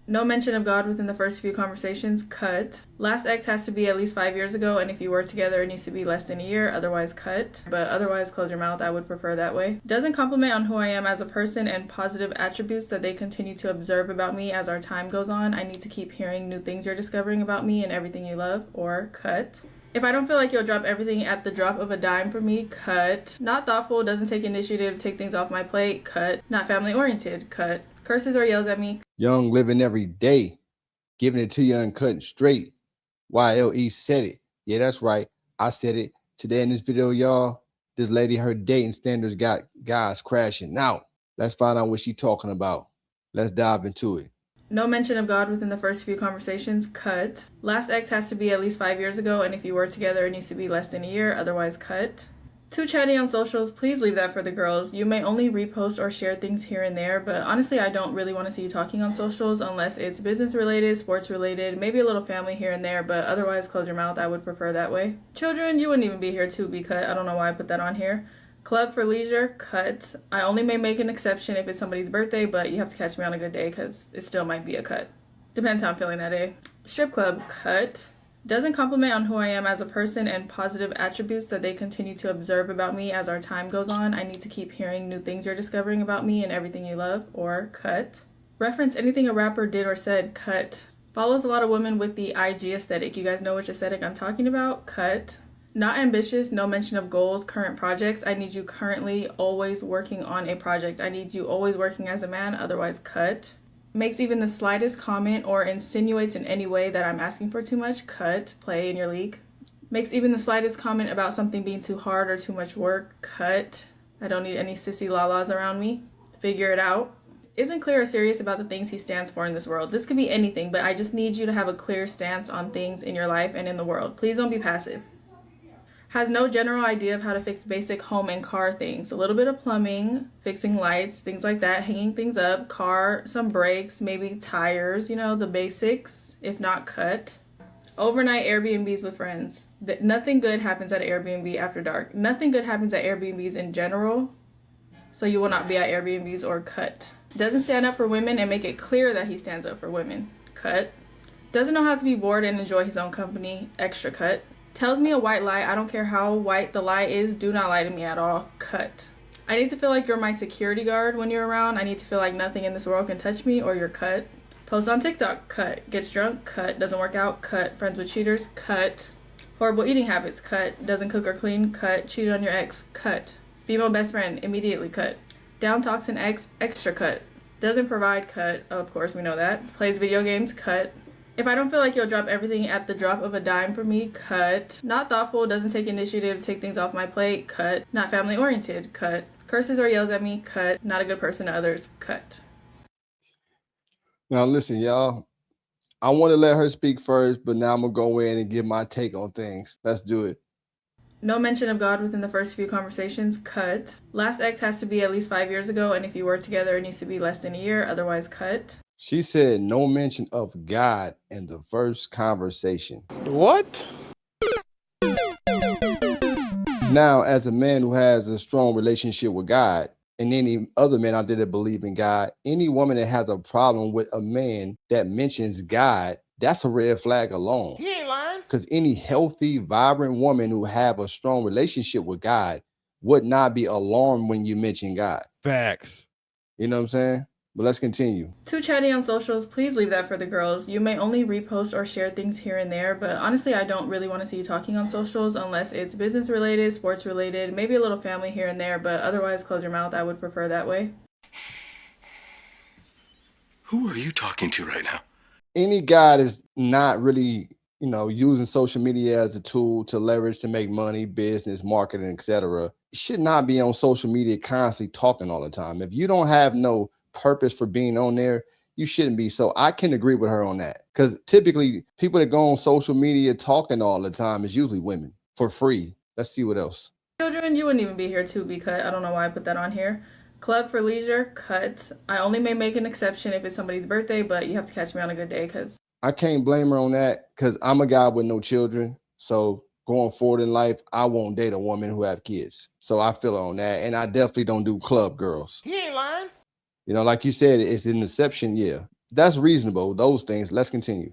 No mention of God within the first few conversations, cut. Last ex has to be at least 5 years ago, and if you were together, it needs to be less than a year, otherwise cut. But otherwise, close your mouth. I would prefer that way. Doesn't compliment on who I am as a person and positive attributes that they continue to observe about me as our time goes on. I need to keep hearing new things you're discovering about me and everything you love, or cut. If I don't feel like you'll drop everything at the drop of a dime for me, cut. Not thoughtful, doesn't take initiative, take things off my plate, cut. Not family oriented, cut. Curses or yells at me. Young living every day, giving it to you uncut and straight. YLE said it. Yeah, that's right. I said it. Today in this video, y'all, this lady, her dating standards got guys crashing out. Let's find out what she talking about. Let's dive into it. No mention of God within the first few conversations, cut. Last ex has to be at least 5 years ago, and if you were together, it needs to be less than a year, otherwise cut. Too chatty on socials, please leave that for the girls. You may only repost or share things here and there, but honestly, I don't really want to see you talking on socials unless it's business related, sports related, maybe a little family here and there, but otherwise, close your mouth. I would prefer that way. Children, you wouldn't even be here to be cut. I don't know why I put that on here. Club for leisure, cut. I only may make an exception if it's somebody's birthday, but you have to catch me on a good day because it still might be a cut. Depends how I'm feeling that day. Strip club, cut. Doesn't compliment on who I am as a person and positive attributes that they continue to observe about me as our time goes on. I need to keep hearing new things you're discovering about me and everything you love, or cut. Reference anything a rapper did or said, cut. Follows a lot of women with the IG aesthetic. You guys know which aesthetic I'm talking about, cut. Not ambitious, no mention of goals, current projects. I need you currently always working on a project. I need you always working as a man, otherwise cut. Makes even the slightest comment or insinuates in any way that I'm asking for too much, cut. Play in your league. Makes even the slightest comment about something being too hard or too much work, cut. I don't need any sissy lalas around me. Figure it out. Isn't clear or serious about the things he stands for in this world. This could be anything, but I just need you to have a clear stance on things in your life and in the world. Please don't be passive. Has no general idea of how to fix basic home and car things. A little bit of plumbing, fixing lights, things like that, hanging things up, car, some brakes, maybe tires, the basics, if not cut. Overnight Airbnbs with friends. Nothing good happens at Airbnb after dark. Nothing good happens at Airbnbs in general, so you will not be at Airbnbs, or cut. Doesn't stand up for women and make it clear that he stands up for women, cut. Doesn't know how to be bored and enjoy his own company, extra cut. Tells me a white lie. I don't care how white the lie is. Do not lie to me at all. Cut. I need to feel like you're my security guard when you're around. I need to feel like nothing in this world can touch me, or you're cut. Post on TikTok. Cut. Gets drunk. Cut. Doesn't work out. Cut. Friends with cheaters. Cut. Horrible eating habits. Cut. Doesn't cook or clean. Cut. Cheated on your ex. Cut. Female best friend. Immediately cut. Down talks an ex. Extra cut. Doesn't provide. Cut. Oh, of course, we know that. Plays video games. Cut. If I don't feel like you'll drop everything at the drop of a dime for me, cut. Not thoughtful, doesn't take initiative, take things off my plate, cut. Not family oriented, cut. Curses or yells at me, cut. Not a good person to others, cut. Now listen, y'all. I want to let her speak first, but now I'm gonna go in and give my take on things. Let's do it. No mention of God within the first few conversations, cut. Last ex has to be at least 5 years ago, and if you were together, it needs to be less than a year, otherwise cut. She said no mention of God in the first conversation. What? Now, as a man who has a strong relationship with God, and any other man out there that believe in God, any woman that has a problem with a man that mentions God, that's a red flag alone. He ain't lying. Because any healthy, vibrant woman who have a strong relationship with God would not be alarmed when you mention God. Facts. You know what I'm saying? But let's continue. Too chatty on socials, please leave that for the girls. You may only repost or share things here and there, but honestly, I don't really want to see you talking on socials unless it's business related, sports related, maybe a little family here and there, but otherwise, close your mouth. I would prefer that way. Who are you talking to right now? Any guy that's not really, using social media as a tool to leverage to make money, business, marketing, etc., should not be on social media constantly talking all the time. If you don't have no purpose for being on there, you shouldn't be. So I can agree with her on that, because typically people that go on social media talking all the time is usually women for free. Let's see what else. Children, you wouldn't even be here to be cut. I don't know why I put that on here. Club for leisure, cut. I only may make an exception if it's somebody's birthday, but you have to catch me on a good day because I can't blame her on that, because I'm a guy with no children. So going forward in life, I won't date a woman who have kids. So I feel her on that. And I definitely don't do club girls. He ain't lying. Like you said, it's an exception, yeah. That's reasonable. Those things. Let's continue.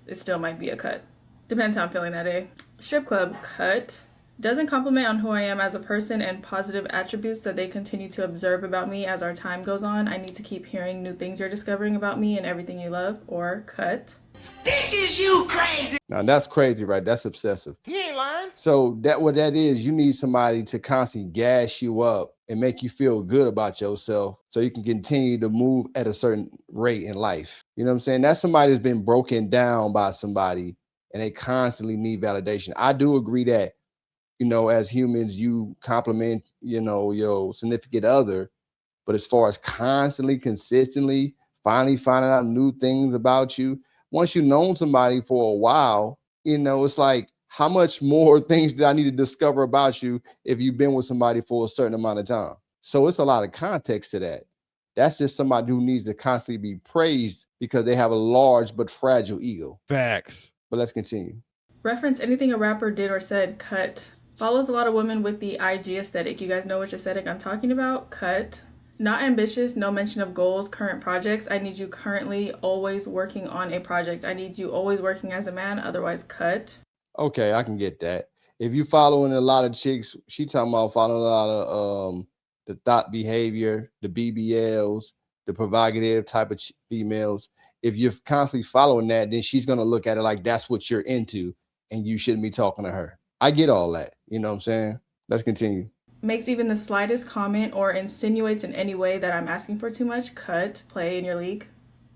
It still might be a cut. Depends how I'm feeling that day. Strip club, cut. Doesn't compliment on who I am as a person and positive attributes that they continue to observe about me as our time goes on. I need to keep hearing new things you're discovering about me and everything you love, or cut. This is you crazy. Now that's crazy, right? That's obsessive. He ain't lying. So that what that is, you need somebody to constantly gas you up and make you feel good about yourself so you can continue to move at a certain rate in life. You know what I'm saying? That's somebody that's been broken down by somebody and they constantly need validation. I do agree that, you know, as humans, you compliment, you know, your significant other. But as far as constantly, consistently, finally finding out new things about you, once you've known somebody for a while, you know, it's like, how much more things do I need to discover about you if you've been with somebody for a certain amount of time? So it's a lot of context to that. That's just somebody who needs to constantly be praised because they have a large but fragile ego. Facts. But let's continue. Reference anything a rapper did or said, cut. Follows a lot of women with the IG aesthetic. You guys know which aesthetic I'm talking about? Cut. Not ambitious, no mention of goals, current projects. I need you currently always working on a project. I need you always working as a man, otherwise cut. Okay, I can get that. If you following a lot of chicks, she talking about following a lot of the thought behavior, the BBLs, the provocative type of females. If you're constantly following that, then she's gonna look at it like that's what you're into, and you shouldn't be talking to her. I get all that. You know what I'm saying? Let's continue. Makes even the slightest comment or insinuates in any way that I'm asking for too much, cut. Play in your league.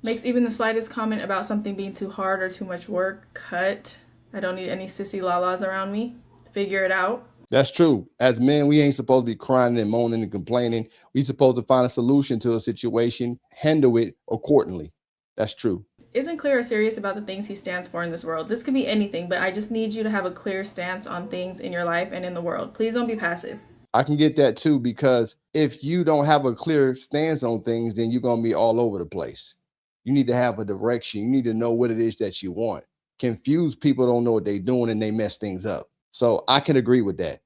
Makes even the slightest comment about something being too hard or too much work, cut. I don't need any sissy lalas around me. Figure it out. That's true. As men, we ain't supposed to be crying and moaning and complaining. We supposed to find a solution to a situation, handle it accordingly. That's true. Isn't clear or serious about the things he stands for in this world. This could be anything, but I just need you to have a clear stance on things in your life and in the world. Please don't be passive. I can get that too, because if you don't have a clear stance on things, then you're going to be all over the place. You need to have a direction. You need to know what it is that you want. Confused people don't know what they're doing and they mess things up. So I can agree with that.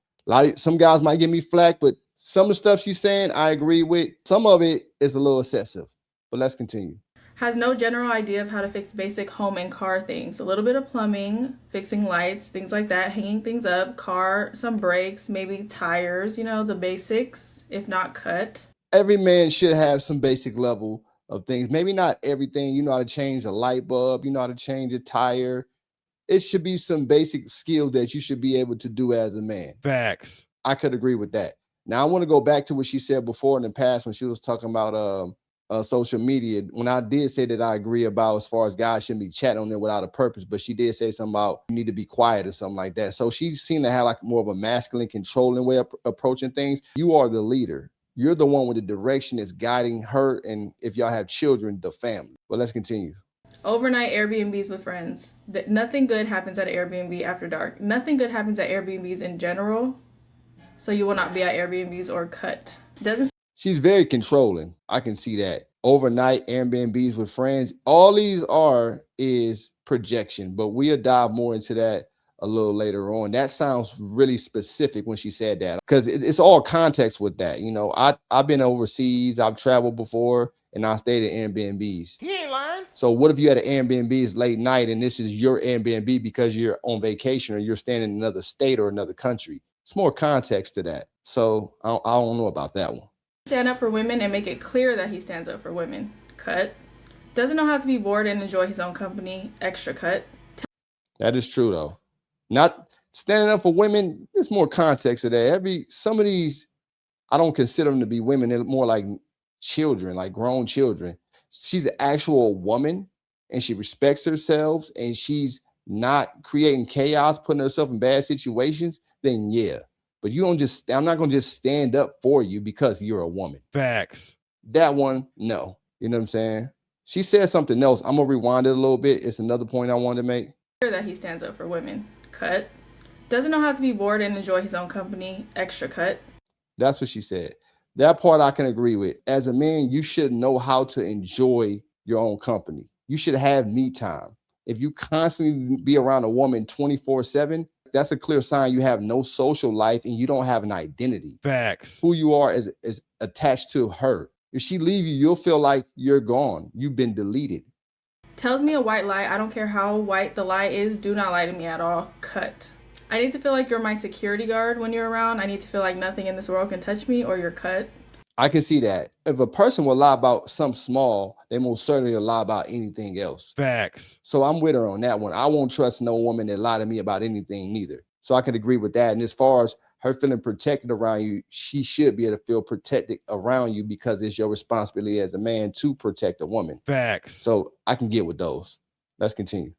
Some guys might give me flack, but some of the stuff she's saying, I agree with. Some of it is a little excessive, but let's continue. Has no general idea of how to fix basic home and car things. A little bit of plumbing, fixing lights, things like that, hanging things up, car, some brakes, maybe tires, you know, the basics, if not cut. Every man should have some basic level of things. Maybe not everything. You know how to change a light bulb, you know how to change a tire. It should be some basic skill that you should be able to do as a man. Facts. I could agree with that. Now, I want to go back to what she said before in the past when she was talking about social media. When I did say that I agree about as far as guys shouldn't be chatting on there without a purpose, but she did say something about you need to be quiet or something like that. So she seemed to have like more of a masculine, controlling way of approaching things. You are the leader. You're the one with the direction that's guiding her, and if y'all have children, the family. But let's continue. Overnight Airbnbs with friends. Nothing good happens at an Airbnb after dark. Nothing good happens at Airbnbs in general. So you will not be at Airbnbs or cut. She's very controlling. I can see that. Overnight Airbnbs with friends. All these is projection, but we'll dive more into that a little later on. That sounds really specific when she said that, because it's all context with that. You know, I've been overseas. I've traveled before, and I stayed at Airbnbs. He ain't lying. So what if you had an Airbnb, it's late night, and this is your Airbnb because you're on vacation or you're staying in another state or another country? It's more context to that. So I don't know about that one. Stand up for women and make it clear that he stands up for women. Cut. Doesn't know how to be bored and enjoy his own company. Extra cut. That is true, though. Not standing up for women, there's more context to that. Some of these, I don't consider them to be women. They're more like children, like grown children. She's an actual woman and she respects herself and she's not creating chaos, putting herself in bad situations, then yeah. But I'm not going to just stand up for you because you're a woman. Facts. That one, no. You know what I'm saying? She said something else. I'm going to rewind it a little bit. It's another point I wanted to make. That he stands up for women. Cut. Doesn't know how to be bored and enjoy his own company. Extra cut. That's what she said. That part I can agree with. As a man, you should know how to enjoy your own company. You should have me time. If you constantly be around a woman 24/7, that's a clear sign you have no social life and you don't have an identity. Facts. Who you are is attached to her. If she leave you, you'll feel like you're gone. You've been deleted. Tells me a white lie. I don't care how white the lie is. Do not lie to me at all. Cut. I need to feel like you're my security guard when you're around. I need to feel like nothing in this world can touch me, or you're cut. I can see that. If a person will lie about something small, they most certainly will lie about anything else. Facts. So I'm with her on that one. I won't trust no woman that lie to me about anything neither. So I can agree with that. And as far as her feeling protected around you, she should be able to feel protected around you because it's your responsibility as a man to protect a woman. Facts. So I can get with those. Let's continue.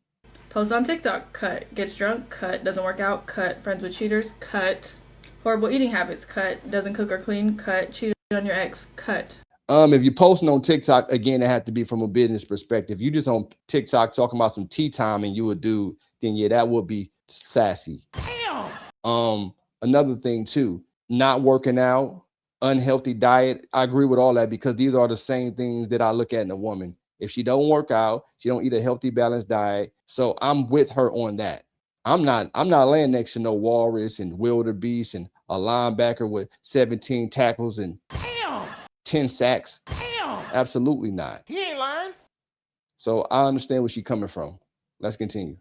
Post on TikTok, cut. Gets drunk, cut. Doesn't work out, cut. Friends with cheaters, cut. Horrible eating habits, cut. Doesn't cook or clean, cut. Cheated on your ex, cut. If you're posting on TikTok, again, it had to be from a business perspective. You just on TikTok talking about some tea time and you a dude, then yeah, that would be sassy. Damn. Another thing too, not working out, unhealthy diet. I agree with all that because these are the same things that I look at in a woman. If she don't work out, she don't eat a healthy, balanced diet. So I'm with her on that. I'm not laying next to no walrus and wildebeest and a linebacker with 17 tackles and Damn. 10 sacks. Damn. Absolutely not. He ain't lying. So I understand where she's coming from. Let's continue.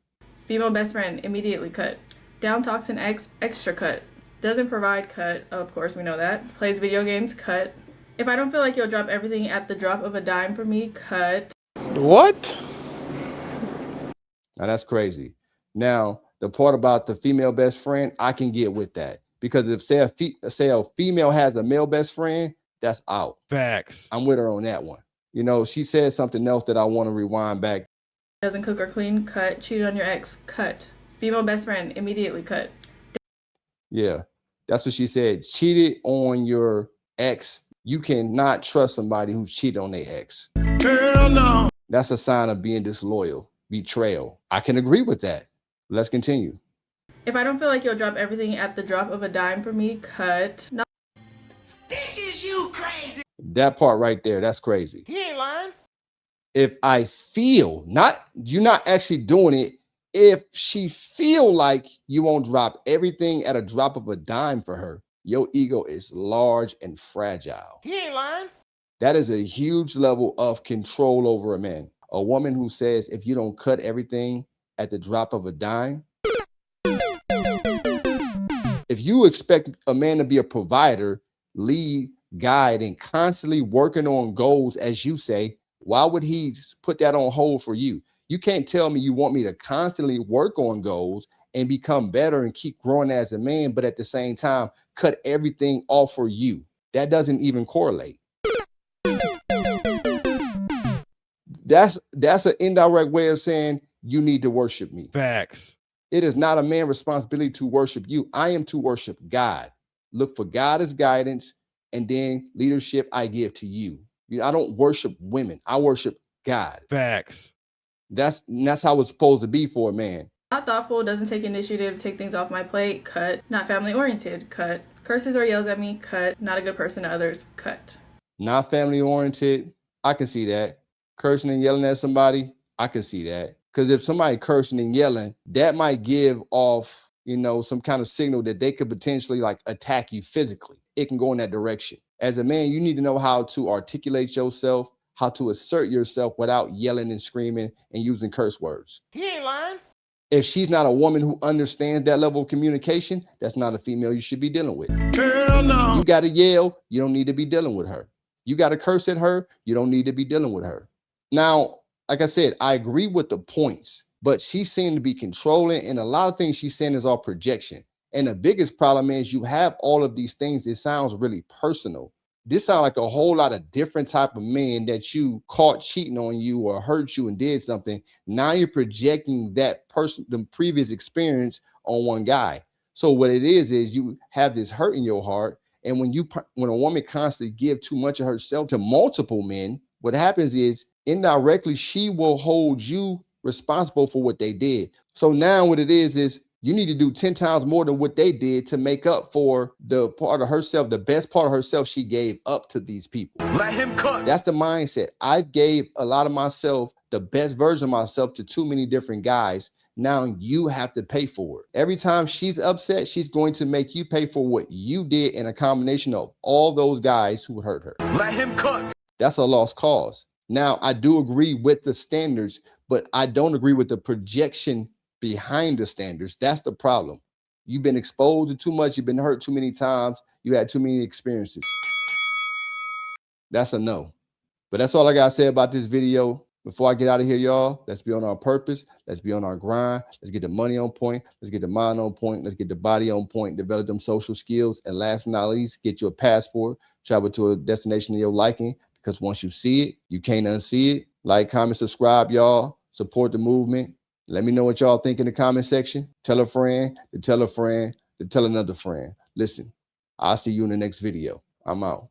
Female best friend, immediately cut. Down talks an ex, extra cut. Doesn't provide, cut. Of course, we know that. Plays video games, cut. If I don't feel like you'll drop everything at the drop of a dime for me, cut. What? Now that's crazy. Now, the part about the female best friend, I can get with that. Because if say a female has a male best friend, that's out. Facts. I'm with her on that one. You know, she said something else that I want to rewind back. Doesn't cook or clean, cut. Cheated on your ex, cut. Female best friend, immediately cut. Yeah, that's what she said. Cheated on your ex. You cannot trust somebody who's cheated on their ex. Hell no. That's a sign of being disloyal, betrayal. I can agree with that. Let's continue. If I don't feel like you'll drop everything at the drop of a dime for me, cut. Not Bitches, you crazy. That part right there, that's crazy. He ain't lying. If I feel, you're not actually doing it. If she feel like you won't drop everything at a drop of a dime for her, your ego is large and fragile. He ain't lying. That is a huge level of control over a man. A woman who says, if you don't cut everything at the drop of a dime, if you expect a man to be a provider, lead, guide, and constantly working on goals, as you say, why would he put that on hold for you? You can't tell me you want me to constantly work on goals and become better and keep growing as a man, but at the same time, cut everything off for you. That doesn't even correlate. That's an indirect way of saying you need to worship me. Facts. It is not a man's responsibility to worship you. I am to worship God. Look for God as guidance, and then leadership I give to you. I don't worship women. I worship God. Facts. That's how it's supposed to be for a man. Not thoughtful, doesn't take initiative, take things off my plate, cut. Not family oriented, cut. Curses or yells at me, cut. Not a good person to others, cut. Not family oriented. I can see that. Cursing and yelling at somebody, I can see that. Because if somebody cursing and yelling, that might give off, some kind of signal that they could potentially like attack you physically. It can go in that direction. As a man, you need to know how to articulate yourself, how to assert yourself without yelling and screaming and using curse words. He ain't lying. If she's not a woman who understands that level of communication, that's not a female you should be dealing with. Hell no. You got to yell, you don't need to be dealing with her. You got to curse at her, you don't need to be dealing with her. Now, like I said, I agree with the points, but she seemed to be controlling, and a lot of things she's saying is all projection. And the biggest problem is you have all of these things. It sounds really personal. This sounds like a whole lot of different type of men that you caught cheating on you or hurt you and did something. Now you're projecting that person, the previous experience on one guy. So what it is you have this hurt in your heart. And when a woman constantly gives too much of herself to multiple men, what happens is indirectly, she will hold you responsible for what they did. So now what it is you need to do 10 times more than what they did to make up for the part of herself, the best part of herself she gave up to these people. Let him cook. That's the mindset. I gave a lot of myself, the best version of myself, to too many different guys. Now you have to pay for it. Every time she's upset, she's going to make you pay for what you did in a combination of all those guys who hurt her. Let him cook. That's a lost cause. Now, I do agree with the standards, But I don't agree with the projection behind the standards. That's the problem. You've been exposed to too much. You've been hurt too many times. You had too many experiences. That's a no. But that's all I got to say about this video. Before I get out of here, y'all, let's be on our purpose. Let's be on our grind. Let's get the money on point. Let's get the mind on point. Let's get the body on point. Develop them social skills. And last but not least, get you a passport. Travel to a destination of your liking. Because once you see it, you can't unsee it. Like, comment, subscribe, y'all. Support the movement. Let me know what y'all think in the comment section. Tell a friend, to tell a friend, to tell another friend. Listen, I'll see you in the next video. I'm out.